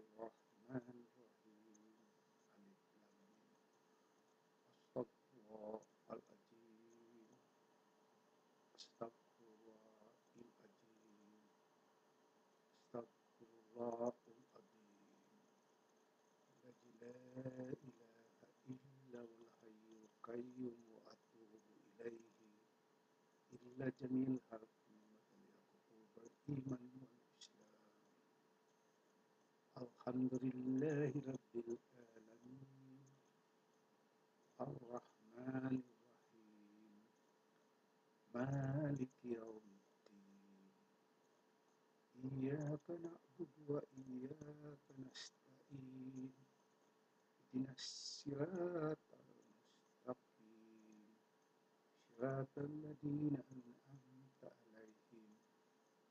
Bismillahirrahmanirrahim. Alif Lam Mim. Astaghfirullahaladzim. Astaghfirullahaladzim. Astaghfirullahaladzim. Alladzi la ilaha illa wal hayyul qayyum wa atubu ilaihi. Illa jamil harfi mataliyakul beriman wal islam. Alhamdulillahi rabbil alamin. Ar-Rahmanir-Rahim. Maliki yaumiddin. Iyyaka na'budu wa iyyaka nasta'in. Ihdinas siratal mustaqim. Siratal ladzina an'amta 'alaihim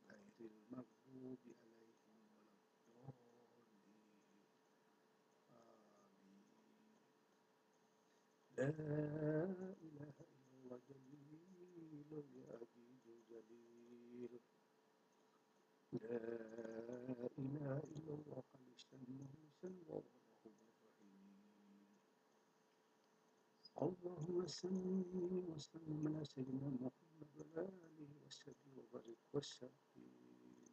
ghairil maghdubi 'alaihim waladdallin. Amin. La ilaha illallah jalilul ya'jidul jalil. La ilaha illallah khalisan muhlisan wa rahman rahim. Allahumma salli wa sallim ala sayyidina Muhammad wa ala alihi wa sahbihi wa barik wa sallim.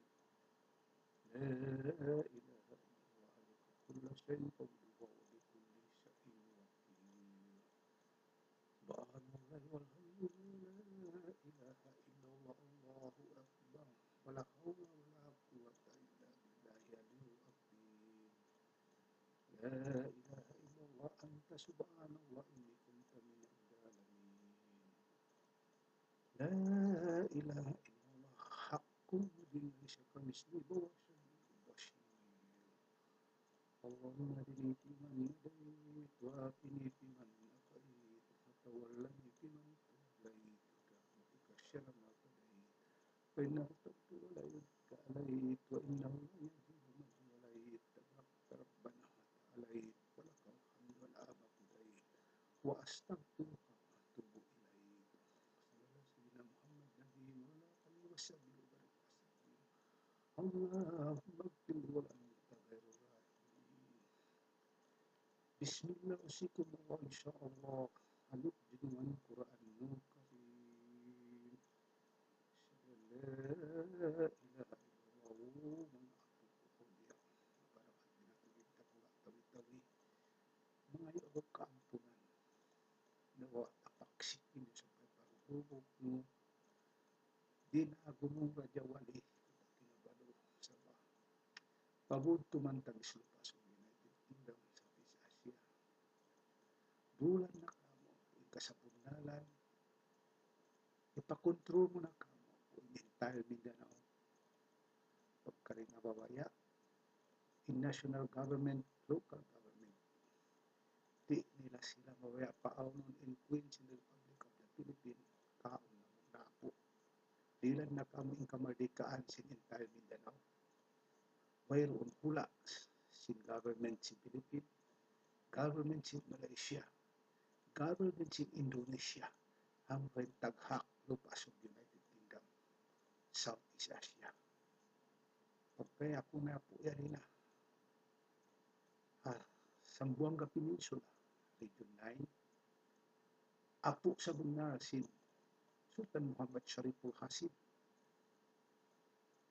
La ilaha illallah halika kulla shay'in qablu wa bi kulli shay'in wakil. Subhanallah walhamdulillah la ilaha illallah Allahu akbar wa la hawla wa la quwwata illa billahi al-aliyyil azim. La ilaha illallah anta subhanallah inni kuntu minadh dhalimin. La ilaha illallah haqqun mubin laysa kamitslihi wa samii'un bashir. Allahumma hdini fiman hadayt wa afini fiman afayt wa tawallani fiman tawallayt wa rahmatika syarra ma qadayt fa innahu taqdi wa la yuqda alayt wa innahu la yadhillu man walayt tabarakta rabbana wa ta'alayt wa lakal hamdu wa la abadayt wa astaghfiruka wa atubu ilayk. Sallallahu sayyidina Muhammad nabiyyin wa ala alihi wa sahbihi wa barik wa sallim. Allahumma ighfir li wa la anta ghairur rahimin. Bismillah usikum wa insyaallah alif dengan Quranul Karim. La ilaha illallah mga apo dia barakat binatugid pula tawi-tawi mga iyo kaampunan nawa tapaksik ini sampai parubok mo dinagumong rajawali kinabalo sabah pabud tumantang islupa sa United Kingdom sa East Asia. Bulan na kamo yung kasapundalan ipakontrol mo na kamo yung entire Mindanao pagkaring ababaya in national government, local government di nila sila mawaya paaunon in Queens in the Republic of the Philippines kaon na mong napo dilan na kamo yung kamardikaan sin entire Mindanao mayroon hula sin government sin Philippines, government sin Malaysia, government sin Indonesia ang taghak lupas ng United Kingdom, Southeast Asia. Kaya ako na po yan na Sambuanga Peninsula, Region 9, apo sa bunga sin Sultan Muhammad Shariful Hasid,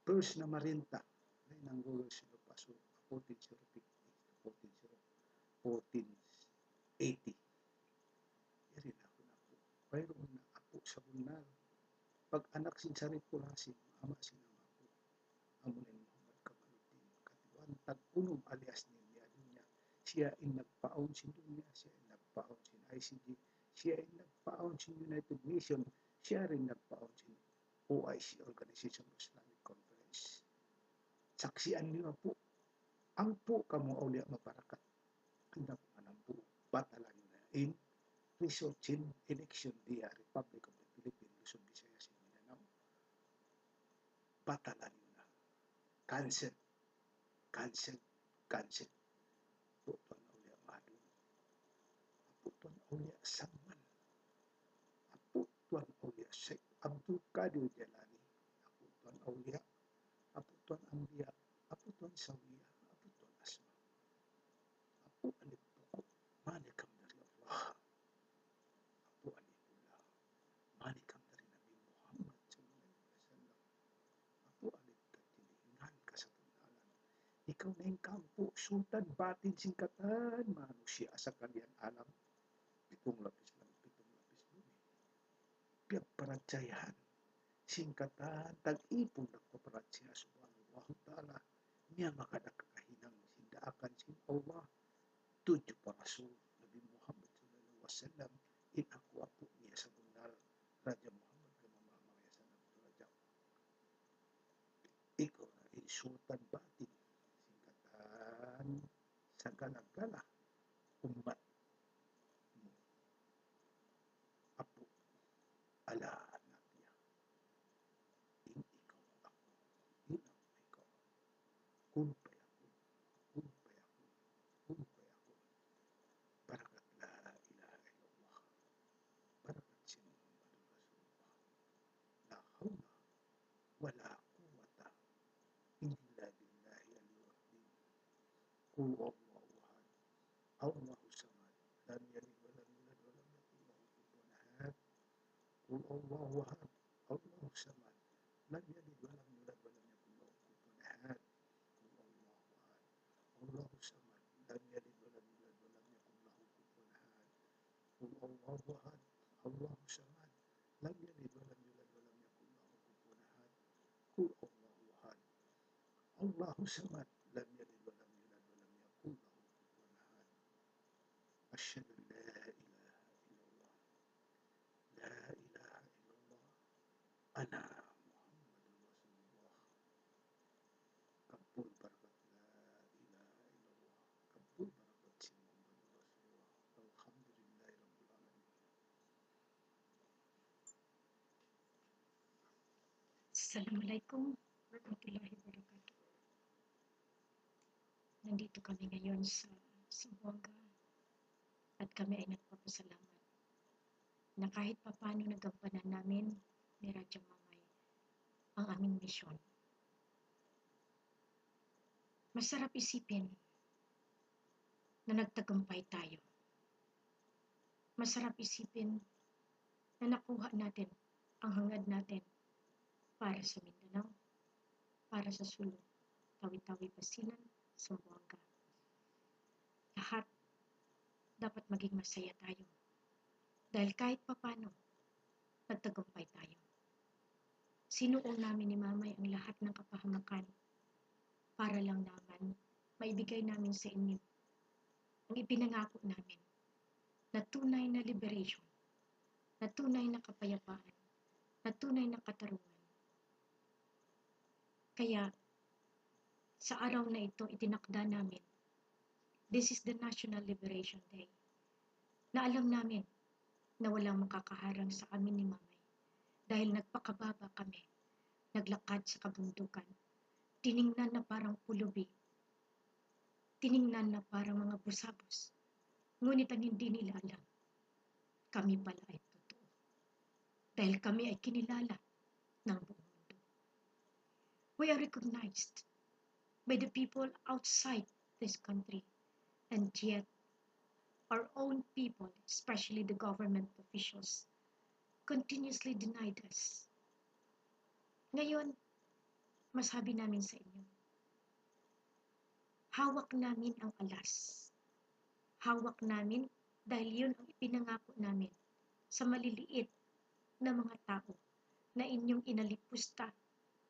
first na marinta na inanggol sa lupas 1450 to 1480. Irin ako na po. Mayroon na apo sa bunal. Pag anak sin Shariful Hasid, ama sinama po. Amunin Muhammad Kamaluddin. Katiwan tag-unom alias niya dunya. Siya ay nagpaon sin dunya. Siya ay nagpaon sin ICG. Siya ay nagpaon sin United Nations. Siya rin nagpaon sin OIC, Organization of Islamic Conference. Saksian niyo po. Ang po kamo aulia maparakat. Hindi po anang po. Batalan na in researching election via Republic of the Philippines, Luzon, Visayas, and Mindanao. Batalan na. Cancel. Putuan aulia madun. Putuan aulia Sangman. Putuan aulia Sheikh Abdul Qadir Jalani. Putuan aulia. Putuan Ambiya. Putuan Sawiya. Putuan Asma. ikaw na yung kampo, sultan, batin, singkatan, manusia sa kalian alam, pitong lapis lang, pitong lapis bumi. Piyag paradyayan, singkatan, tag-ipon nagpaparadya, subhanallahu ta'ala, niya makadakakahinang sindaakan sin Allah, tujuh para Rasul, Nabi Muhammad sallallahu alaihi wasallam, in aku niya sa bundal, Raja Muhammad ka mamamaya sa Raja. Ikaw na sultan batin, singkatan, sa galagala, umat mo, apo, ala nabiya, in ikaw ako, in ako ikaw, kun payakun, kun payakun, kun payakun, barakat la ilaha illallah, barakat si Muhammadun Rasulullah, la hawla, wala quwata, illa billahi al-wahdi, qul Allahu ahad, Allahu samad, lam yalid wa lam yulad wa lam yakul lahu kufuwan ahad, qul Allahu ahad, Allahu samad, lam yalid wa lam yulad wa lam yakul lahu kufuwan ahad, qul Allahu ahad, Allahu samad, lam yalid wa lam yulad wa lam yakul lahu kufuwan ahad, qul Allahu ahad, Allahu samad, lam yalid wa lam yulad wa lam yakul lahu kufuwan ahad, qul Allahu ahad, Allahu samad, lam yalid wa lam yulad wa lam yakul lahu kufuwan ahad. Asyhadu an la ilaha illallah, la ilaha illallah, ana Muhammadur Rasulullah. Kabul barakat la ilaha illallah, kabul barakat si Muhammadur Rasulullah. Alhamdulillahi rabbil alamin. Assalamualaikum warahmatullahi wabarakatuh. Nandito kami ngayon sa Zamboanga at kami ay nagpapasalamat na kahit papano nagampanan namin ni Radyo Mamay ang aming misyon. Masarap isipin na nagtagumpay tayo. Masarap isipin na nakuha natin ang hangad natin para sa Mindanao, para sa SULU, Tawi-Tawi, Basilan, Zamboanga. Lahat dapat maging masaya tayo. Dahil kahit papano, nagtagumpay tayo. Sinuong namin ni Mamay ang lahat ng kapahamakan para lang naman maibigay namin sa inyo ang ipinangako namin na tunay na liberation, na tunay na kapayapaan, na tunay na katarungan. Kaya sa araw na ito, itinakda namin, this is the National Liberation Day, na alam namin na walang makakaharang sa amin ni Mamay dahil nagpakababa kami, naglakad sa kabundukan, tiningnan na parang pulubi, tiningnan na parang mga busabos, ngunit ang hindi nila alam, kami pala ay totoo. Dahil kami ay kinilala ng buong mundo. We are recognized by the people outside this country, and yet our own people, especially the government officials, continuously denied us. Ngayon, masabi namin sa inyo, hawak namin ang alas. Hawak namin dahil yun ang ipinangako namin sa maliliit na mga tao na inyong inalipusta,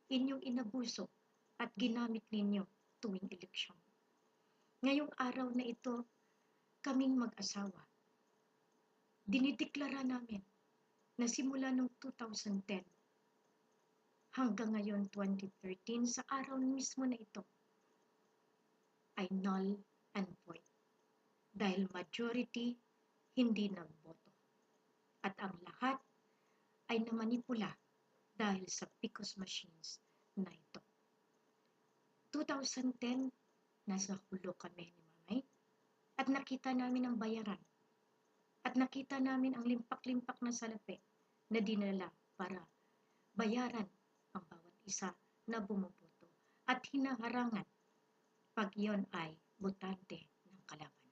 inyong inabuso at ginamit ninyo tuwing eleksyon. Ngayong araw na ito, kaming mag-asawa, dinideklara namin na simula noong 2010 hanggang ngayon 2013 sa araw mismo na ito ay null and void dahil majority hindi nagboto at ang lahat ay namanipula dahil sa PICOS machines na ito. 2010, nasa hulo kami ni Mamay at nakita namin ang bayaran at nakita namin ang limpak-limpak na salapi na dinala para bayaran ang bawat isa na bumuboto at hinaharangan pag iyon ay botante ng kalaban.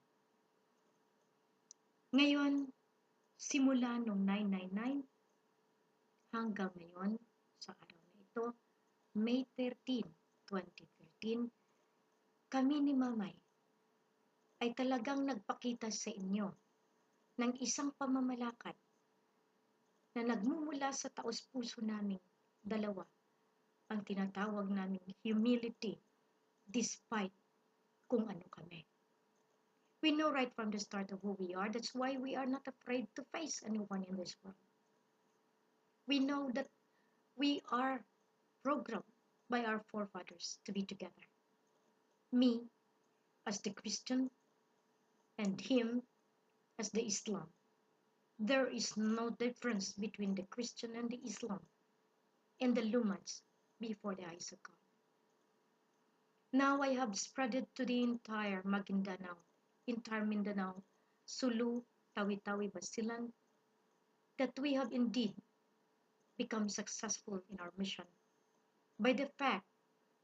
Ngayon, simula noong 999 hanggang ngayon sa araw na ito, May 13, 2013, kami ni Mamay ay talagang nagpakita sa inyo ng isang pamamalakad na nagmumula sa taos-puso naming dalawa, ang tinatawag naming humility despite kung ano kami. We know right from the start of who we are. That's why we are not afraid to face anyone in this world. We know that we are programmed by our forefathers to be together. Me as the Christian and him as the Islam. There is no difference between the Christian and the Islam and the Lumans before the eyes of God. Now I have spread it to the entire Mindanao, SULU, Tawi-Tawi, Basilan, that we have indeed become successful in our mission by the fact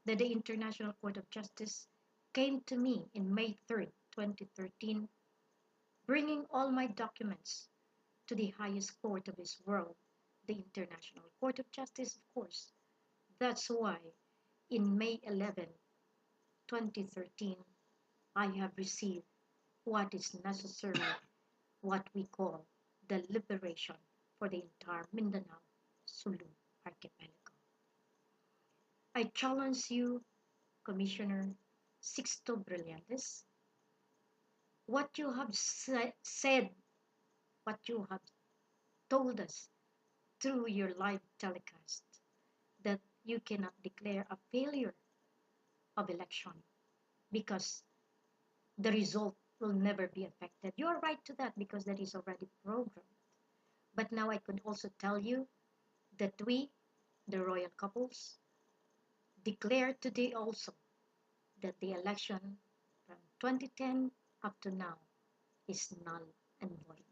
that the International Court of Justice came to me in May 3rd, 2013, bringing all my documents to the highest court of this world, the International Court of Justice, of course. That's why in May 11, 2013, I have received what is necessary, what we call the liberation for the entire Mindanao Sulu archipelago. I challenge you, Commissioner Sixto Brillantes, what you have said, what you have told us through your live telecast, that you cannot declare a failure of election because the result will never be affected. You are right to that because that is already programmed. But now I could also tell you that we, the royal couples, declare today also that the election from 2010 up to now is null and void.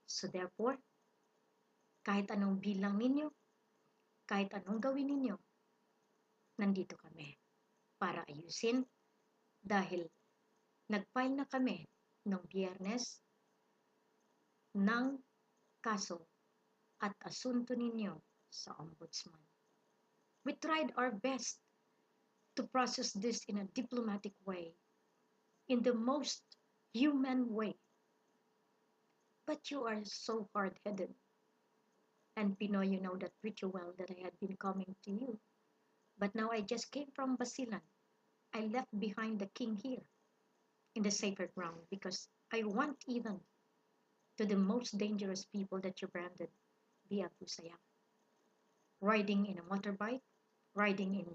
So therefore, kahit anong bilang ninyo, kahit anong gawin ninyo, nandito kami para ayusin dahil nag-file na kami noong Biyernes ng kaso at asunto ninyo sa Ombudsman. We tried our best to process this in a diplomatic way, in the most human way. But you are so hard-headed. And Pinoy, you know that pretty well that I had been coming to you. But now I just came from Basilan. I left behind the king here in the safer ground because I want even to the most dangerous people that you branded the Abu Sayyaf. Riding in a motorbike, riding in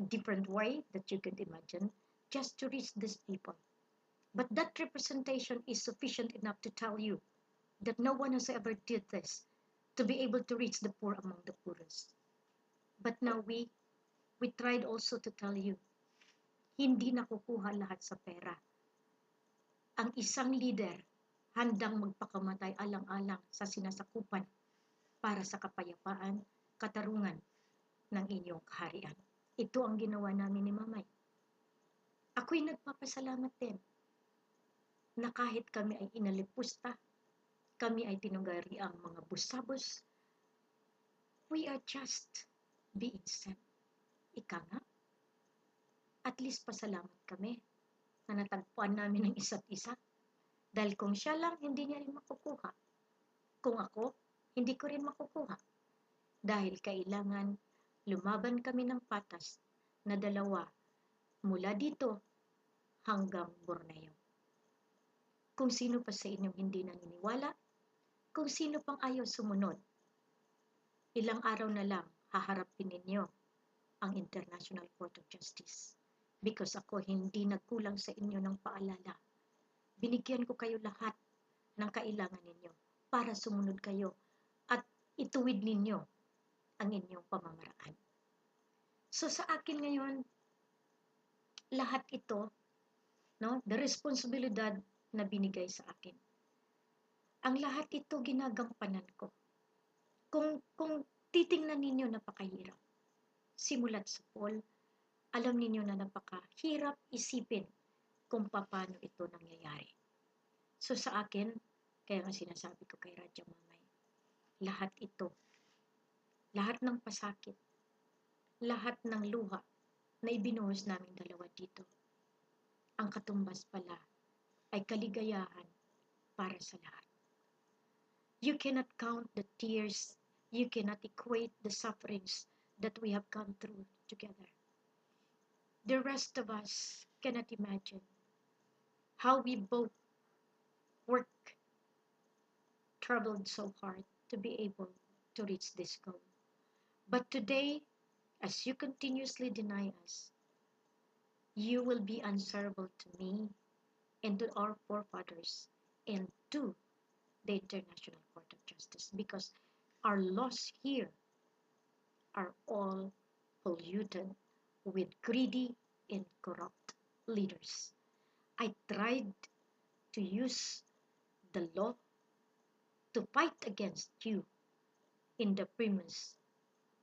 a different way that you could imagine, just to reach these people. But that representation is sufficient enough to tell you that no one has ever did this to be able to reach the poor among the poorest. But now we tried also to tell you, hindi nakukuha lahat sa pera. Ang isang leader handang magpakamatay alang-alang sa sinasakupan para sa kapayapaan, katarungan ng inyong kaharian. Ito ang ginawa namin ni Mamay. Ako'y nagpapasalamat din na kahit kami ay inalipusta, kami ay tinunggari ang mga busabos, we are just being sent. Ika nga, at least pasalamat kami na natagpuan namin ang isa't isa. Dahil kung siya lang, hindi niya rin makukuha. Kung ako, hindi ko rin makukuha. Dahil kailangan lumaban kami ng patas na dalawa mula dito hanggang Borneo. Kung sino pa sa inyong hindi naniniwala, kung sino pang ayaw sumunod, ilang araw na lang haharapin ninyo ang International Court of Justice. Because ako hindi nagkulang sa inyo ng paalala. Binigyan ko kayo lahat ng kailangan ninyo para sumunod kayo at ituwid ninyo ang inyong pamamaraan. So sa akin ngayon, lahat ito, no, the responsibilidad na binigay sa akin. Ang lahat ito ginagampanan ko. Kung titingnan ninyo, napakahirap. Simulat sa poll, alam ninyo na napakahirap isipin kung paano ito nangyayari. So sa akin, kaya nga sinasabi ko kay Radyo Mamay, lahat ito, lahat ng pasakit, lahat ng luha na ibinuhos namin dalawa dito, ang katumbas pala ay kaligayahan para sa lahat. You cannot count the tears, you cannot equate the sufferings that we have gone through together. The rest of us cannot imagine how we both worked, traveled so hard to be able to reach this goal. But today, as you continuously deny us, you will be answerable to me and to our forefathers and to the International Court of Justice, because our laws here are all polluted with greedy and corrupt leaders. I tried to use the law to fight against you in the premise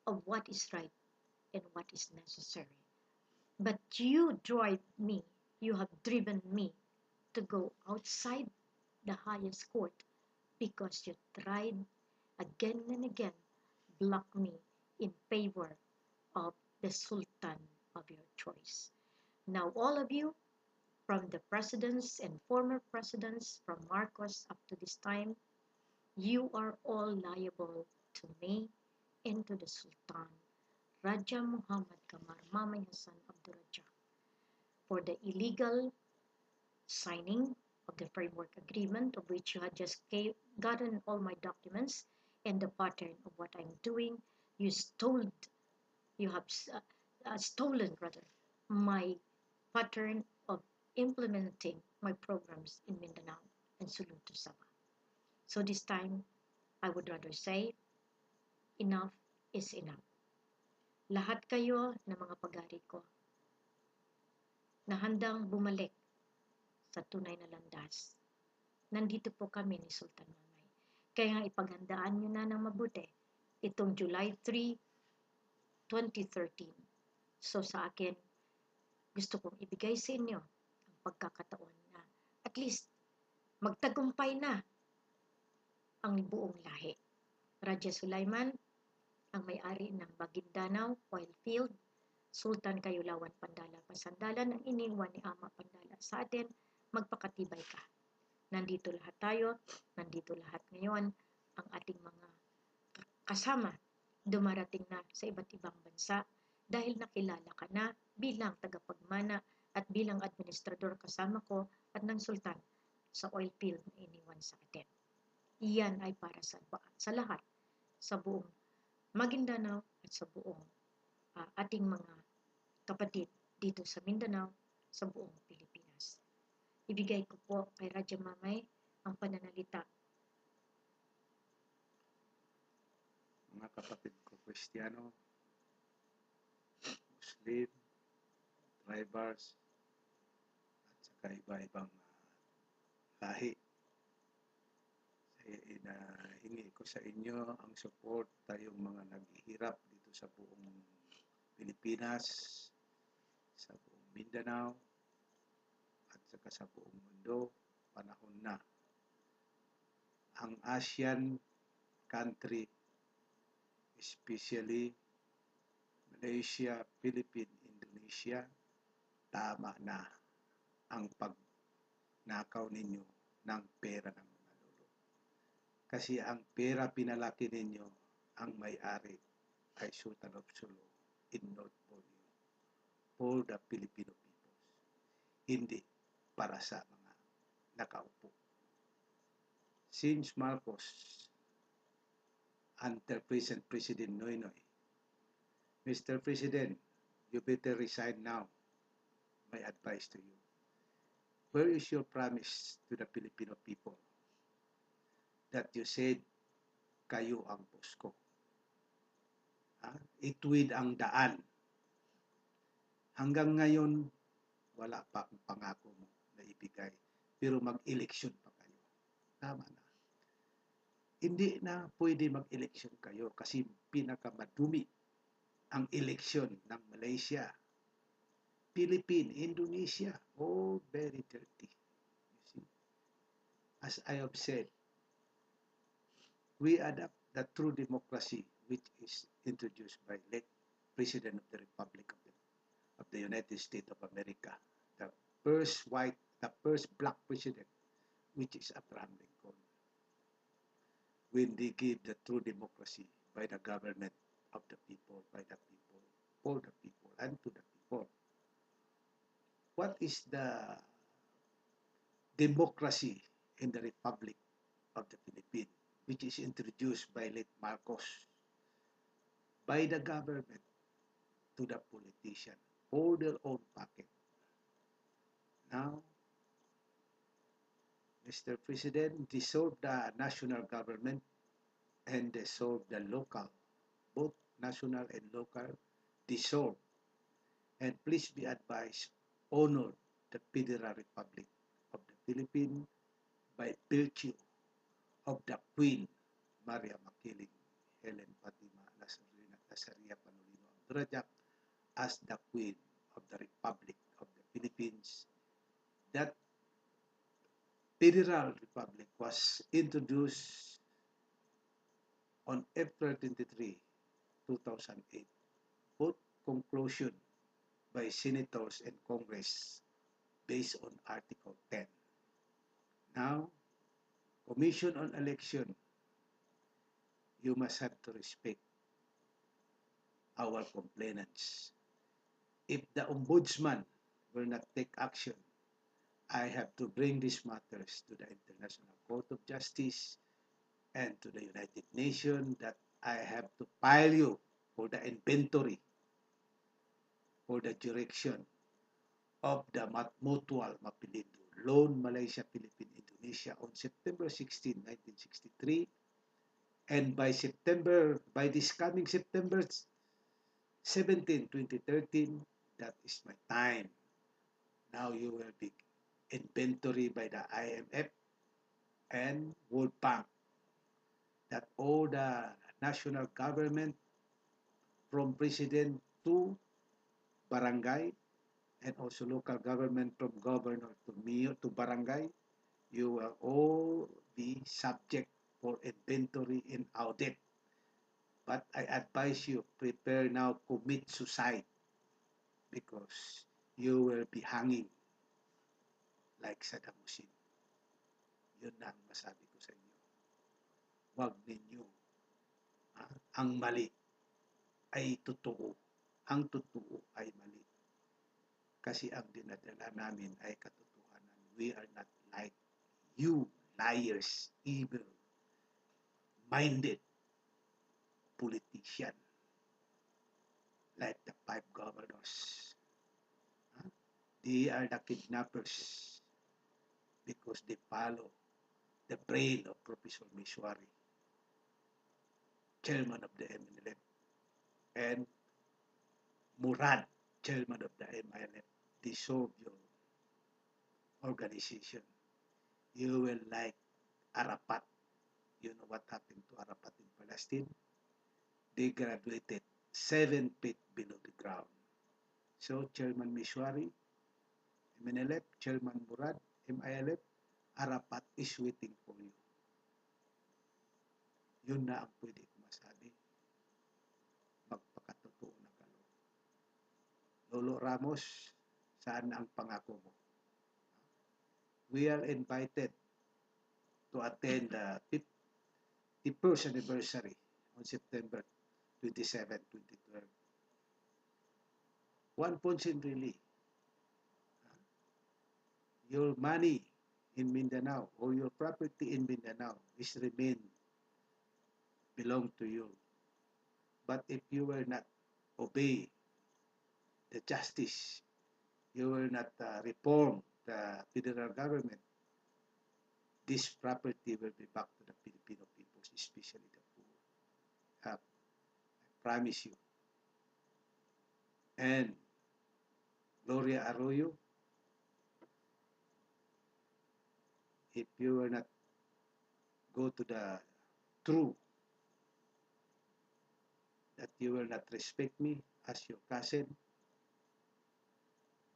of what is right and what is necessary. But you drive me, you have driven me to go outside the highest court because you tried again and again block me in favor of the sultan of your choice. Now all of you, from the presidents and former presidents, from Marcos up to this time, you are all liable to me and to the sultan, Raja Muhammad Kamar Mamay Hassan Abdul Raja, for the illegal signing of the framework agreement, of which you had just gotten all my documents and the pattern of what I'm doing. You you have stolen rather my pattern of implementing my programs in Mindanao and SULU to SABAH. So this time, I would rather say, enough is enough. Lahat kayo na mga pag-ari ko na handang bumalik sa tunay na landas. Nandito po kami ni Sultan Mamay. Kaya nga ipaghandaan nyo na ng mabuti itong July 3, 2013. So sa akin, gusto kong ibigay sa inyo ang pagkakataon na at least magtagumpay na ang buong lahi. Raja Sulaiman, ang may-ari ng MINDANAO oil field, Sultan Kayulawan Pandala Pasandalan, ang iniwan ni Ama Pandala sa atin, magpakatibay ka. Nandito lahat tayo, nandito lahat ngayon, ang ating mga kasama, dumarating na sa iba't ibang bansa dahil nakilala ka na bilang tagapagmana at bilang administrador kasama ko at ng sultan sa oil field na iniwan sa atin. Iyan ay para sa lahat, sa buong Maguindanao at sa buong ating mga kapatid dito sa Mindanao, sa buong Pilipinas. Ibigay ko po kay Raja Mamay ang pananalita. Mga kapatid ko, Kristiyano, Muslim, tribals, at saka iba-ibang lahi. Hingi ko sa inyo ang support tayong mga naghihirap dito sa buong Pilipinas, sa buong Mindanao, at saka sa buong mundo. Panahon na ang ASEAN country, especially Malaysia, Philippines, Indonesia, tama na ang pagnakaw ninyo ng pera ng mga lolo. Kasi ang pera pinalaki ninyo, ang may-ari ay Sultan of Sulu in North Borneo for the Filipino peoples, hindi para sa mga nakaupo. Since Marcos until present President Noynoy, Mr. President, you better resign now. My advice to you. Where is your promise to the Filipino people that you said kayo ang boss ko? Ituwid ang daan. Hanggang ngayon, wala pa akong pangako mo na ibigay. Pero mag-eleksyon pa kayo. Tama na. Hindi na pwede mag-eleksyon kayo kasi pinakamadumi ang eleksyon ng Malaysia, Philippines, Indonesia, all very dirty. You see? As I have said, we adopt the true democracy which is introduced by late President of the Republic of the United States of America, the first black president, which is Abraham Lincoln, when they gave the true democracy by the government of the people, by the people, for the people, and to the people. What is the democracy in the Republic of the Philippines, which is introduced by late Marcos, by the government to the politician for their own pocket? Now, Mr. President, dissolve the national government and dissolve the local, both national and local, dissolve. And please be advised, honor the Federal Republic of the Philippines by virtue of the Queen Maria Makiling Helen Fatima Nazaria Panulino Abdurajak as the Queen of the Republic of the Philippines. That Federal Republic was introduced on April 23, 2008, both conclusion by senators and Congress based on Article 10. Now, Commission on Election, you must have to respect our complainants. If the Ombudsman will not take action, I have to bring these matters to the International Court of Justice and to the United Nations that I have to file you for the inventory, for the direction of the Mutual Mapilindo Loan Malaysia, Philippines, Indonesia on September 16, 1963, and by this coming September 17, 2013, that is my time. Now you will be inventory by the IMF and World Bank that all the national government from president to barangay and also local government from governor to mayor to barangay, you will all be subject for inventory and audit. But I advise you, prepare now, commit suicide because you will be hanging like Saddam Hussein. Yun na ang masabi ko sa inyo. Huwag ninyo ang mali ay totoo. Ang totoo ay mali. Kasi ang dinadala namin ay katotohanan. We are not like you liars, evil-minded politician like the 5 governors. They are the kidnappers because they follow the brain of Professor Mishwari, chairman of the MNLF, and Murad, chairman of the MILF. Dissolve your organization. You will like Arafat. You know what happened to Arafat in Palestine? They graduated 7 feet below the ground. So, Chairman Mishwari, MNLF, Chairman Murad, MILF, Arafat is waiting for you. Yun na ang pwede ko masabi. Magpakatotoo na kayo. Lolo Ramos, saan ang pangako mo? We are invited to attend the 51st anniversary on September 27, 2012. One point really, your money in Mindanao or your property in Mindanao is remain belong to you. But if you will not obey the justice, you will not reform the federal government, this property will be back to the Filipino people, especially the poor. I promise you. And Gloria Arroyo, if you will not go to the true, that you will not respect me as your cousin,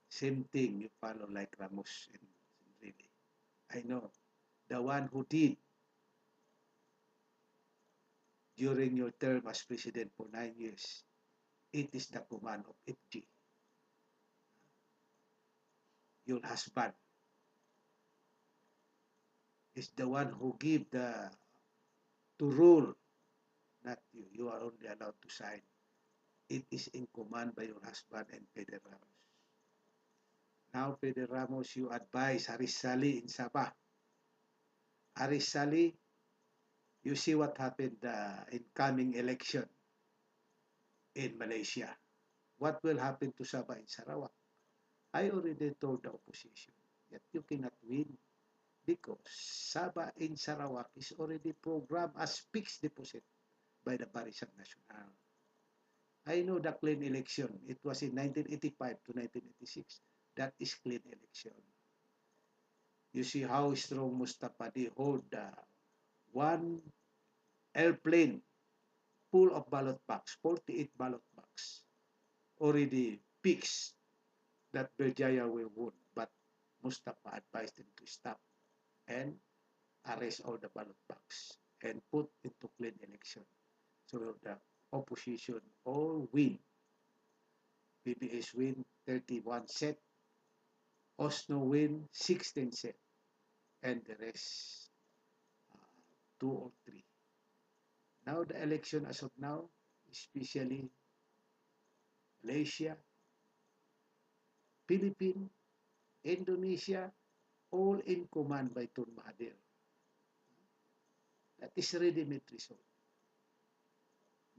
same thing you follow like Ramos and really. I know the one who did during your term as president for 9 years, it is the command of FG. your husband is the one who give the to rule, not you. You are only allowed to sign. It is in command by your husband and Pedro Ramos. Now, Pedro Ramos, you advise Haris Sali in Sabah. Haris Sali, you see what happened in coming election in Malaysia. What will happen to Sabah in Sarawak? I already told the opposition that you cannot win because Sabah in Sarawak is already programmed as fixed deposit by the Barisan Nasional. I know the clean election. It was in 1985 to 1986. That is clean election. You see how strong Mustapadi hold the one airplane full of ballot box, 48 ballot box, already fixed that Berjaya will win. But Mustafa advised him to stop and arrest all the ballot box and put into clean election. So the opposition all win. PBS win 31 set, Osno win 16 set, and the rest 2 or 3. Now the election as of now, especially Malaysia, Philippines, Indonesia, all in command by Tun Mahathir. That is ready-made result.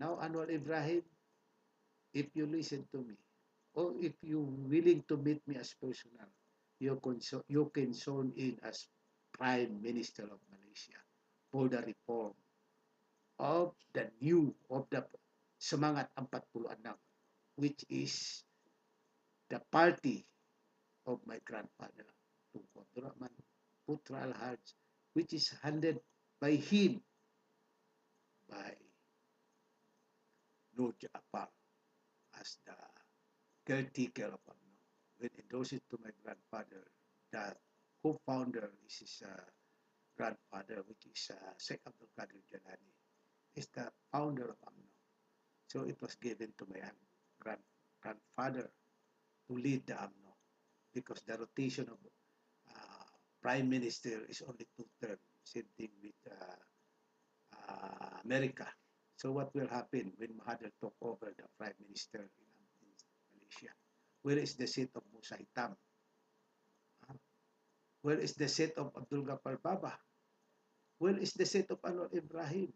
Now Anwar Ibrahim, if you listen to me, or if you willing to meet me as personal, you can zone in as Prime Minister of Malaysia for the reform of the Semangat 46, which is the party of my grandfather, Tunku Abdul Rahman Putra Al-Haj, which is handed by him by Nur Jaafar as the caretaker of UMNO. When endorsed it to my grandfather, the co-founder is his grandfather, which is Sheikh Abdul Qadir Jalani, is the founder of UMNO. So it was given to my grandfather to lead the UMNO because the rotation of prime minister is only 2 terms. Same thing with America. So what will happen when Mahathir took over the prime minister in Malaysia? Where is the seat of Musa Hitam? Where is the seat of Abdul Ghaffar Baba? Where is the seat of Anwar Ibrahim?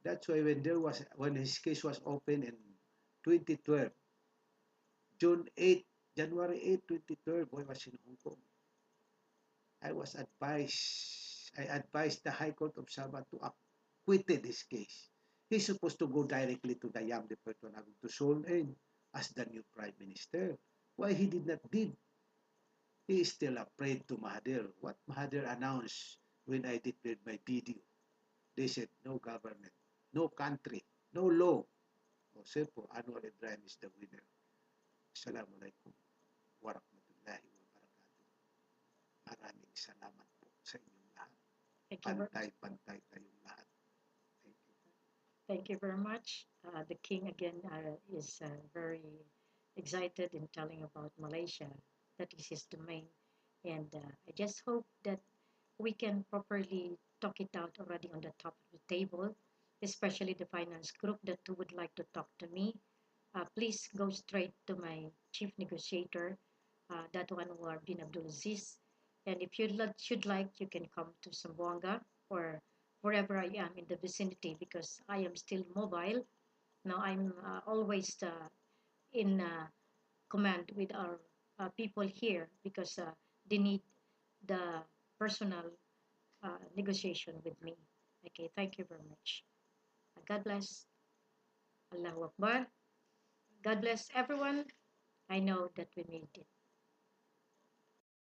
That's why when his case was opened in 2012, January 8, 2012, I was in Hong Kong. I advised the High Court of Sabah to acquitted his case. He's supposed to go directly to the Yam de Puerto Nago to sworn in as the new Prime Minister. Why he did not did? He is still afraid to Mahathir. What Mahathir announced when I declared my video? They said, no government, no country, no law. O simple, Anwar Ibrahim is the winner. Assalamualaikum warahmatullahi wabarakatuh. Maraming salamat po sa inyong lahat. Pantay-pantay tayong lahat. Thank you. Thank you very much. The King again is very excited in telling about Malaysia. That is his domain. And I just hope that we can properly talk it out already on the top of the table, especially the finance group that would like to talk to me. Please go straight to my chief negotiator, that one who are Bin Abdul Aziz. And if you should like, you can come to Zamboanga or wherever I am in the vicinity because I am still mobile. Now I'm always in command with our people here because they need the personal negotiation with me. Okay, thank you very much. God bless. Allahu Akbar. God bless everyone. I know that we made it.